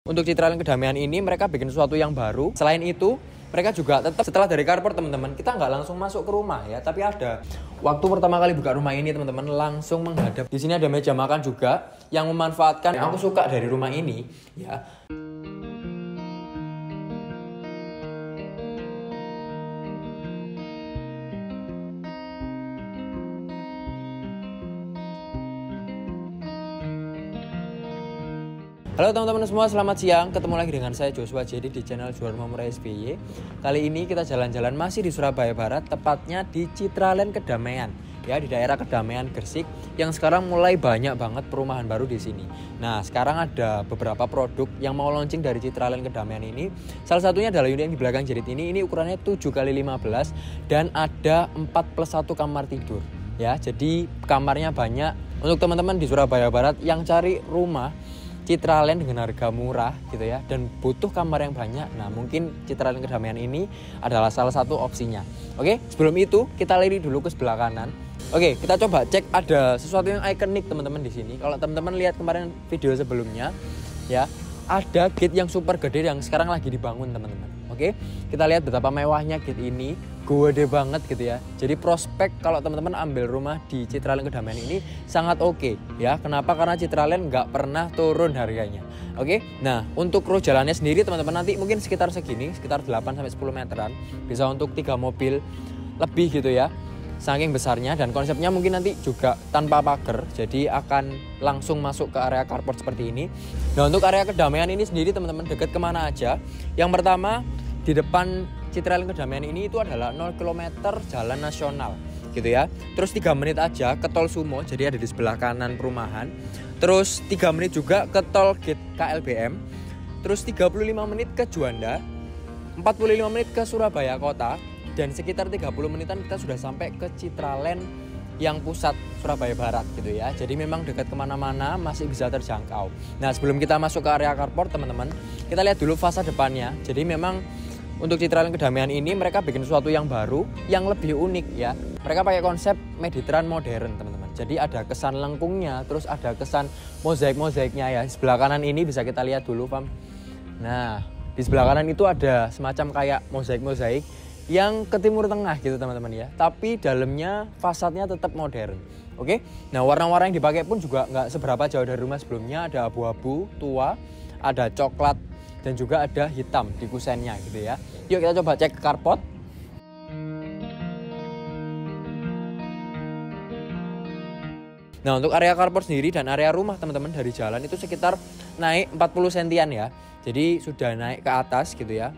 Untuk Citraland Kedamaian ini mereka bikin sesuatu yang baru. Selain itu, mereka juga tetap setelah dari carport teman-teman, kita nggak langsung masuk ke rumah ya, tapi ada waktu pertama kali buka rumah ini teman-teman langsung menghadap. Di sini ada meja makan juga yang memanfaatkan yang aku suka dari rumah ini ya. Halo teman-teman semua, selamat siang. Ketemu lagi dengan saya Joshua Jadi di channel Juara Mamura SBY. Kali ini kita jalan-jalan masih di Surabaya Barat, tepatnya di Citraland Kedamaian. Ya, di daerah Kedamaian Gresik yang sekarang mulai banyak banget perumahan baru di sini. Nah, sekarang ada beberapa produk yang mau launching dari Citraland Kedamaian ini. Salah satunya adalah unit yang di belakang Jerit ini. Ini ukurannya 7x15 dan ada 4+1 kamar tidur. Ya, jadi kamarnya banyak. Untuk teman-teman di Surabaya Barat yang cari rumah Citraland dengan harga murah gitu ya, dan butuh kamar yang banyak, nah mungkin Citraland Kedamaian ini adalah salah satu opsinya. Oke, sebelum itu kita lirik dulu ke sebelah kanan. Oke, kita coba cek ada sesuatu yang ikonik teman-teman di sini. Kalau teman-teman lihat kemarin video sebelumnya ya, ada gate yang super gede yang sekarang lagi dibangun teman-teman. Oke, kita lihat betapa mewahnya gate ini, gede banget gitu ya. Jadi prospek kalau teman-teman ambil rumah di Citraland Kedamaian ini sangat oke ya. Kenapa? Karena Citraland nggak pernah turun harganya. Oke, nah untuk row jalannya sendiri teman-teman nanti mungkin sekitar segini, sekitar 8-10 meteran. Bisa untuk 3 mobil lebih gitu ya. Saking besarnya, dan konsepnya mungkin nanti juga tanpa pagar, jadi akan langsung masuk ke area carport seperti ini. Nah untuk area Kedamaian ini sendiri teman-teman dekat kemana aja. Yang pertama di depan Citraland Kedamaian ini itu adalah 0 km jalan nasional gitu ya. Terus 3 menit aja ke tol Sumo, jadi ada di sebelah kanan perumahan. Terus 3 menit juga ke tol gate KLBM. Terus 35 menit ke Juanda, 45 menit ke Surabaya Kota. Dan sekitar 30 menitan kita sudah sampai ke Citraland yang pusat Surabaya Barat gitu ya. Jadi memang dekat kemana-mana, masih bisa terjangkau. Nah sebelum kita masuk ke area carport teman-teman, kita lihat dulu fasa depannya. Jadi memang untuk Citraland Kedamaian ini mereka bikin sesuatu yang baru, yang lebih unik ya. Mereka pakai konsep Mediterranean modern teman-teman. Jadi ada kesan lengkungnya, terus ada kesan mozaik-mozaiknya ya. Sebelah kanan ini bisa kita lihat dulu Pam. Nah di sebelah kanan itu ada semacam kayak mozaik-mozaik yang ke timur tengah gitu teman-teman ya, tapi dalamnya fasadnya tetap modern. Oke, nah warna-warna yang dipakai pun juga nggak seberapa jauh dari rumah sebelumnya. Ada abu-abu tua, ada coklat, dan juga ada hitam di kusennya gitu ya. Yuk kita coba cek ke carport. Nah untuk area carport sendiri dan area rumah teman-teman dari jalan itu sekitar naik 40 sentian ya. Jadi sudah naik ke atas gitu ya.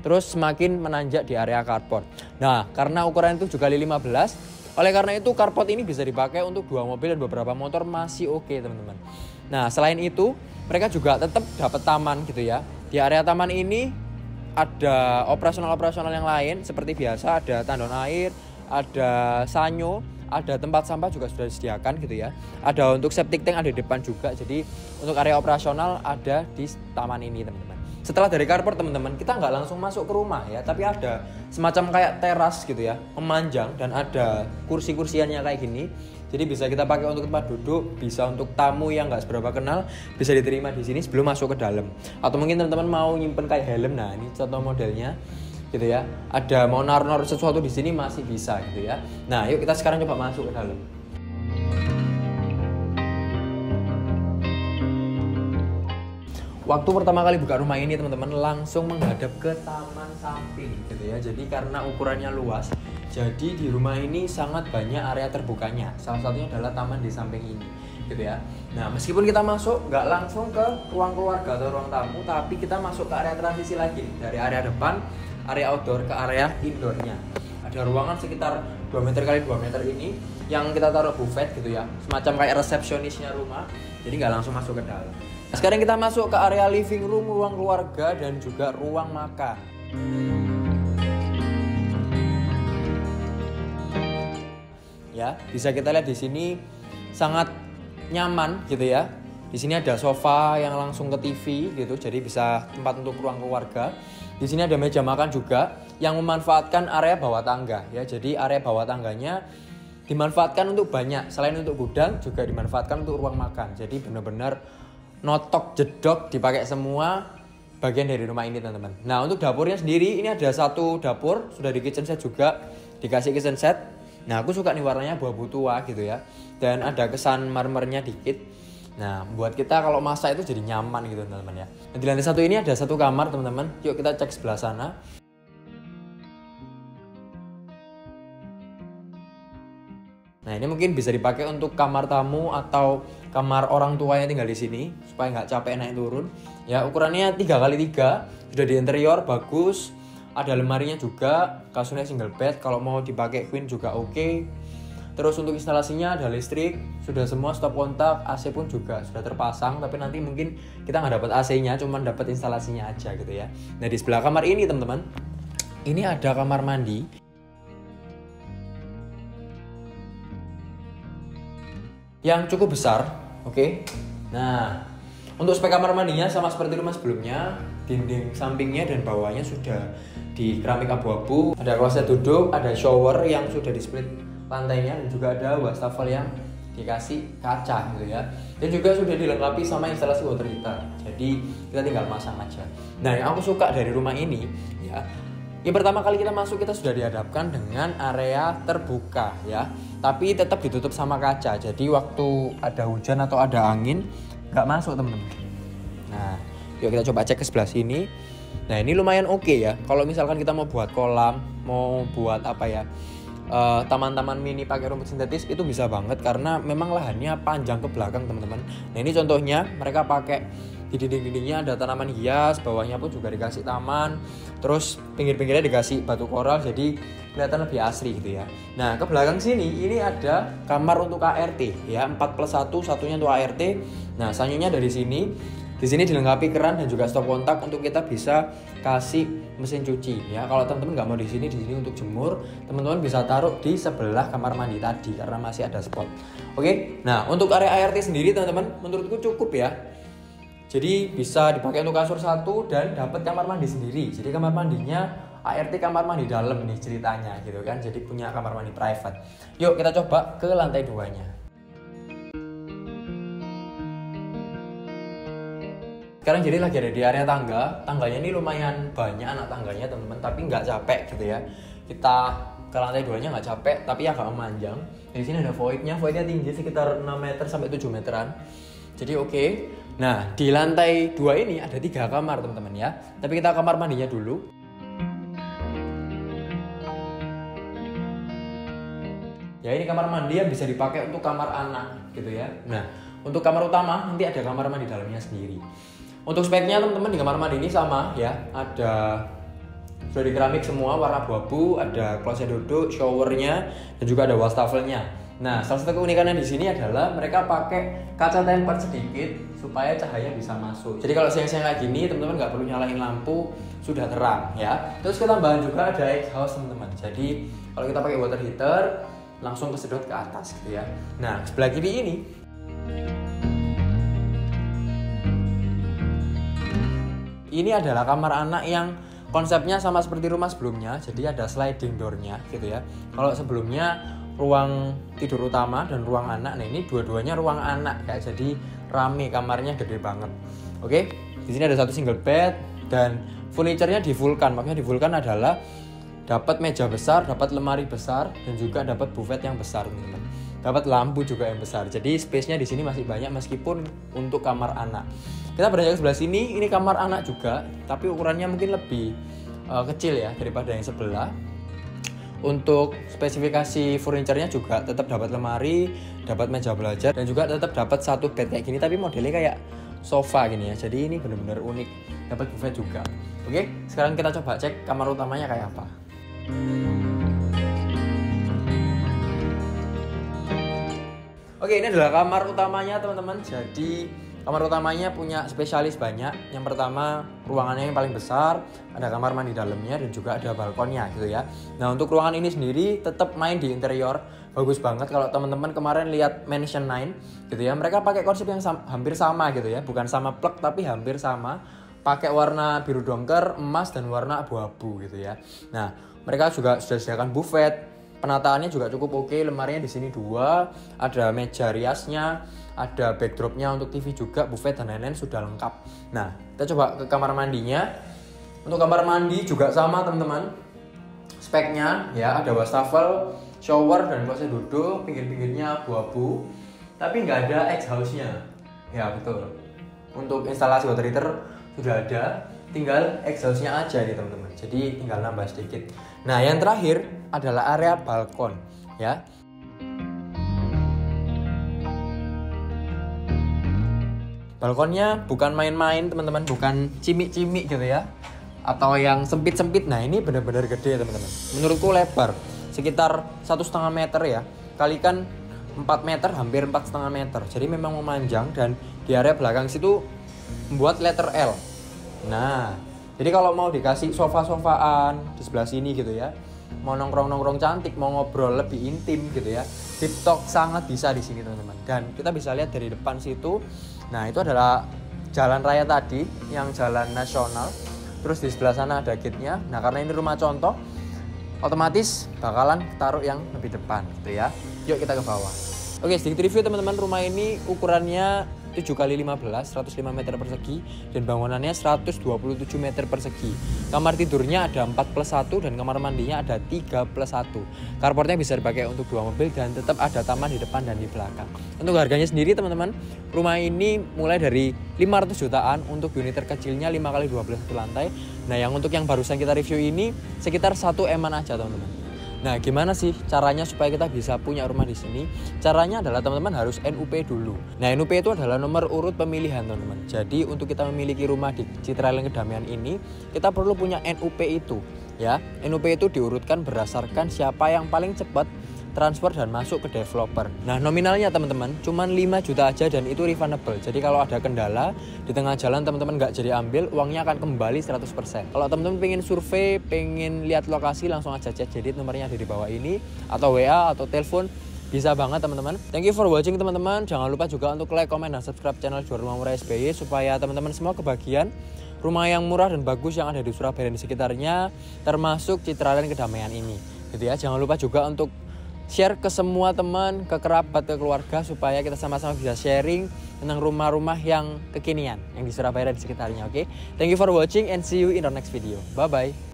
Terus semakin menanjak di area carport. Nah karena ukuran itu 7x15, oleh karena itu carport ini bisa dipakai untuk 2 mobil dan beberapa motor masih oke teman-teman. Nah selain itu mereka juga tetap dapat taman gitu ya. Di area taman ini ada operasional-operasional yang lain seperti biasa, ada tandon air, ada sanyo, ada tempat sampah juga sudah disediakan gitu ya. Ada untuk septic tank ada di depan juga. Jadi untuk area operasional ada di taman ini teman-teman. Setelah dari carport teman-teman, kita nggak langsung masuk ke rumah ya, tapi ada semacam kayak teras gitu ya, memanjang, dan ada kursi-kursiannya kayak gini. Jadi bisa kita pakai untuk tempat duduk, bisa untuk tamu yang nggak seberapa kenal, bisa diterima di sini sebelum masuk ke dalam. Atau mungkin teman-teman mau nyimpen kayak helm, nah ini contoh modelnya gitu ya. Ada mau naruh sesuatu di sini masih bisa gitu ya. Nah yuk kita sekarang coba masuk ke dalam. Waktu pertama kali buka rumah ini teman-teman langsung menghadap ke taman samping gitu ya. Jadi karena ukurannya luas, jadi di rumah ini sangat banyak area terbukanya. Salah satunya adalah taman di samping ini gitu ya. Nah meskipun kita masuk nggak langsung ke ruang keluarga atau ruang tamu, tapi kita masuk ke area transisi lagi. Dari area depan, area outdoor ke area indoornya. Ada ruangan sekitar 2 meter kali 2 meter ini yang kita taruh buffet gitu ya. Semacam kayak resepsionisnya rumah. Jadi nggak langsung masuk ke dalam. Sekarang kita masuk ke area living room, ruang keluarga, dan juga ruang makan. Ya, bisa kita lihat di sini sangat nyaman gitu ya. Di sini ada sofa yang langsung ke TV gitu, jadi bisa tempat untuk ruang keluarga. Di sini ada meja makan juga yang memanfaatkan area bawah tangga ya. Jadi area bawah tangganya dimanfaatkan untuk banyak, selain untuk gudang juga dimanfaatkan untuk ruang makan. Jadi benar-benar notok jedok dipakai semua bagian dari rumah ini teman-teman. Nah untuk dapurnya sendiri ini ada satu dapur sudah di kitchen set juga, dikasih kitchen set. Nah aku suka nih warnanya abu-abu tua gitu ya, dan ada kesan marmernya dikit. Nah buat kita kalau masak itu jadi nyaman gitu teman-teman ya. Nah, di lantai satu ini ada satu kamar teman-teman. Yuk kita cek sebelah sana. Nah ini mungkin bisa dipakai untuk kamar tamu atau kamar orang tua yang tinggal di sini supaya nggak capek naik turun. Ya ukurannya 3x3, sudah di interior bagus, ada lemarinya juga, kasurnya single bed, kalau mau dipakai queen juga oke. Terus untuk instalasinya ada listrik, sudah semua stop kontak, AC pun juga sudah terpasang, tapi nanti mungkin kita nggak dapat AC-nya, cuman dapat instalasinya aja gitu ya. Nah di sebelah kamar ini teman-teman, ini ada kamar mandi yang cukup besar, oke. Nah, untuk spek kamar mandinya sama seperti rumah sebelumnya, dinding sampingnya dan bawahnya sudah di keramik abu-abu, ada kloset duduk, ada shower yang sudah di split lantainya, dan juga ada wastafel yang dikasih kaca gitu ya. Dan juga sudah dilengkapi sama instalasi water heater. Jadi kita tinggal masang aja. Nah, yang aku suka dari rumah ini ya, yang pertama kali kita masuk kita sudah dihadapkan dengan area terbuka ya, tapi tetap ditutup sama kaca. Jadi waktu ada hujan atau ada angin nggak masuk teman-teman. Nah, yuk kita coba cek ke sebelah sini. Nah ini lumayan oke ya. Kalau misalkan kita mau buat kolam, mau buat apa ya, taman-taman mini pakai rumput sintetis itu bisa banget karena memang lahannya panjang ke belakang teman-teman. Nah ini contohnya mereka pakai di dinding-dindingnya ada tanaman hias, bawahnya pun juga dikasih taman, terus pinggir-pinggirnya dikasih batu koral jadi kelihatan lebih asri gitu ya. Nah ke belakang sini ini ada kamar untuk ART ya, 4+1, satunya untuk ART. Nah selanjutnya dari sini, di sini dilengkapi keran dan juga stop kontak untuk kita bisa kasih mesin cuci ya. Kalau teman-teman nggak mau di sini untuk jemur, teman-teman bisa taruh di sebelah kamar mandi tadi karena masih ada spot. Oke, nah untuk area ART sendiri teman-teman menurutku cukup ya. Jadi bisa dipakai untuk kasur satu dan dapat kamar mandi sendiri. Jadi kamar mandinya ART kamar mandi dalam nih ceritanya gitu kan. Jadi punya kamar mandi private. Yuk kita coba ke lantai 2-nya. Sekarang jadi lagi ada di area tangga. Tangganya ini lumayan banyak anak tangganya teman-teman, tapi nggak capek gitu ya. Kita ke lantai 2-nya nggak capek, tapi agak memanjang. Di sini ada voidnya tinggi sekitar 6 meter sampai 7 meteran. Jadi oke. Nah di lantai 2 ini ada 3 kamar teman-teman ya. Tapi kita kamar mandinya dulu. Ya ini kamar mandi yang bisa dipakai untuk kamar anak gitu ya. Nah untuk kamar utama nanti ada kamar mandi dalamnya sendiri. Untuk speknya teman-teman di kamar mandi ini sama ya. Ada sudah di keramik semua warna abu-abu, ada kloset duduk, showernya, dan juga ada wastafelnya. Nah, salah satu keunikannya di sini adalah mereka pakai kaca tempered sedikit supaya cahaya bisa masuk. Jadi kalau siang-siang kayak gini, teman-teman nggak perlu nyalain lampu, sudah terang ya. Terus ketambahan juga ada exhaust teman-teman. Jadi kalau kita pakai water heater, langsung kesedot ke atas gitu ya. Nah, sebelah kiri ini adalah kamar anak yang konsepnya sama seperti rumah sebelumnya. Jadi ada sliding door-nya gitu ya. Kalau sebelumnya ruang tidur utama dan ruang anak, nah ini dua-duanya ruang anak ya. Jadi rame, kamarnya gede banget. Oke, di sini ada satu single bed dan furniture-nya di Vulcan. Makanya di Vulcan adalah dapat meja besar, dapat lemari besar, dan juga dapat buffet yang besar teman-teman. Dapat lampu juga yang besar. Jadi space-nya di sini masih banyak meskipun untuk kamar anak. Kita beranjak ke sebelah sini, ini kamar anak juga, tapi ukurannya mungkin lebih kecil ya daripada yang sebelah. Untuk spesifikasi furniture-nya juga tetap dapat lemari, dapat meja belajar, dan juga tetap dapat satu bed kayak gini, tapi modelnya kayak sofa gini ya. Jadi ini benar-benar unik, dapat buffet juga. Oke, sekarang kita coba cek kamar utamanya kayak apa. Oke, ini adalah kamar utamanya teman-teman. Jadi kamar utamanya punya spesialis banyak. Yang pertama ruangannya yang paling besar, ada kamar mandi dalamnya dan juga ada balkonnya gitu ya. Nah untuk ruangan ini sendiri tetap main di interior, bagus banget. Kalau teman-teman kemarin lihat Mansion 9 gitu ya, mereka pakai konsep yang hampir sama gitu ya, bukan sama plek tapi hampir sama, pakai warna biru dongker, emas dan warna abu-abu gitu ya. Nah mereka juga sudah sediakan buffet, Penataannya juga cukup oke, lemarinya di sini 2, ada meja riasnya, ada backdropnya untuk TV juga, buffet dan lain-lain sudah lengkap. Nah, kita coba ke kamar mandinya. Untuk kamar mandi juga sama teman-teman. Speknya ya ada wastafel, shower dan kloset duduk, pinggir-pinggirnya abu-abu, tapi nggak ada exhaust-nya. Ya betul. Untuk instalasi water heater sudah ada, tinggal exhaust-nya aja nih teman-teman. Jadi tinggal nambah sedikit. Nah, yang terakhir adalah area balkon ya. Balkonnya bukan main-main teman-teman, bukan cimik-cimik gitu ya, atau yang sempit-sempit. Nah, ini benar-benar gede teman-teman. Menurutku lebar sekitar 1,5 meter ya, kalikan 4 meter, hampir 4,5 meter. Jadi memang memanjang, dan di area belakang situ membuat letter L. Nah, jadi kalau mau dikasih sofa-sofaan di sebelah sini gitu ya, mau nongkrong-nongkrong cantik, mau ngobrol lebih intim gitu ya, deep talk sangat bisa di sini teman-teman. Dan kita bisa lihat dari depan situ. Nah, itu adalah jalan raya tadi, yang jalan nasional. Terus di sebelah sana ada gate-nya. Nah, karena ini rumah contoh, otomatis bakalan taruh yang lebih depan gitu ya. Yuk kita ke bawah. Oke, sedikit review teman-teman. Rumah ini ukurannya 7x15, 105 meter persegi, dan bangunannya 127 meter persegi. Kamar tidurnya ada 4+1 dan kamar mandinya ada 3+1. Carportnya bisa dipakai untuk 2 mobil dan tetap ada taman di depan dan di belakang. Untuk harganya sendiri teman-teman, rumah ini mulai dari 500 jutaan untuk unit terkecilnya 5x12 lantai. Nah, yang untuk yang barusan kita review ini sekitar 1 M aja teman-teman. Nah, gimana sih caranya supaya kita bisa punya rumah di sini? Caranya adalah teman-teman harus NUP dulu. Nah, NUP itu adalah nomor urut pemilihan teman-teman. Jadi untuk kita memiliki rumah di Citraland Kedamaian ini, kita perlu punya NUP itu ya. NUP itu diurutkan berdasarkan siapa yang paling cepat transfer dan masuk ke developer. Nah, nominalnya teman-teman cuman 5 juta aja, dan itu refundable. Jadi kalau ada kendala di tengah jalan teman-teman nggak jadi ambil, uangnya akan kembali 100%. Kalau teman-teman pengen survei, pengen lihat lokasi, langsung aja chat Jedit, nomornya ada di bawah ini, atau WA atau telepon, bisa banget teman-teman. Thank you for watching teman-teman. Jangan lupa juga untuk like, comment, dan subscribe channel Juara Rumah Murah SBY supaya teman-teman semua kebagian rumah yang murah dan bagus yang ada di Surabaya dan di sekitarnya, termasuk Citraland Kedamaian ini. Gitu ya. Jangan lupa juga untuk share ke semua teman, ke kerabat, ke keluarga, supaya kita sama-sama bisa sharing tentang rumah-rumah yang kekinian yang di Surabaya dan di sekitarnya. Oke, thank you for watching and see you in the next video. Bye bye.